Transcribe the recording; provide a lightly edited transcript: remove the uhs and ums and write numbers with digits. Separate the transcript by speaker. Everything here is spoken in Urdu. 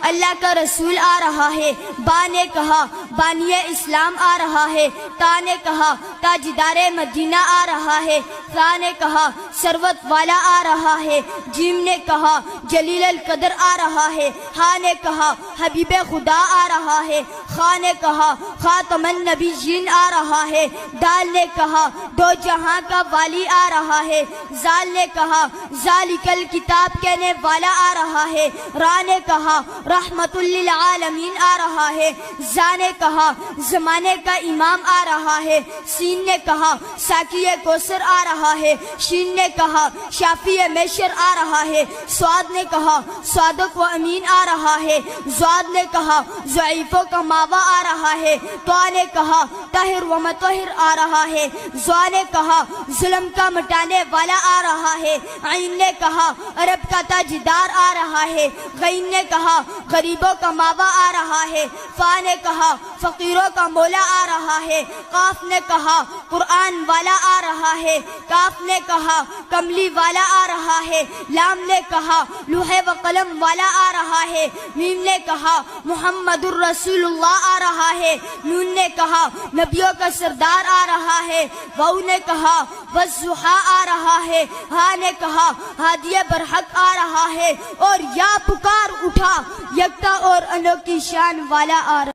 Speaker 1: اللہ کا رسول آ رہا ہے، با نے کہا بانی اسلام آ رہا ہے، تا نے کہا تاجدار مدینہ آ رہا ہے، را نے کہا ثروت والا آ رہا ہے، جیم نے کہا جلیل القدر آ رہا ہے، ہا نے کہا حبیب خدا آ رہا ہے، خا نے کہا خاتم النبیین آ رہا ہے، دال نے کہا دو جہاں کا والی آ رہا ہے، زال نے کہا ذالک الکتاب کہنے والا آ رہا ہے، را نے کہا رحمت للعالمین آ رہا ہے، زا نے کہا زمانے کا امام آ رہا ہے، سین نے کہا ساقی کوثر آ رہا ہے، شین نے کہا شافی میشر آ رہا ہے، سواد نے کہا صادق و امین آ رہا ہے، زواد نے کہا ضعیفوں کا ماوا آ رہا ہے، طا نے کہا طاہر و مطہر آ رہا ہے، زوا نے کہا ظلم کا مٹانے والا آ رہا ہے، عین نے کہا عرب کا تاجدار آ رہا ہے، غین نے کہا غریبوں کا ماوا آ رہا ہے، فا نے کہا فقیروں کا مولا آ رہا ہے، قاف نے کہا قرآن والا آ رہا ہے، کاف نے کہا کملی والا آ رہا ہے، لام نے کہا لوح و قلم والا آ رہا ہے، میم نے کہا محمد الرسول اللہ آ رہا ہے، نون نے کہا نبیوں کا سردار آ رہا ہے، واو نے کہا والضحیٰ آ رہا ہے، ہا نے کہا ہادی برحق آ رہا ہے، اور یا پکار اٹھا یکتا اور انوکھی شان والا آ رہا ہے۔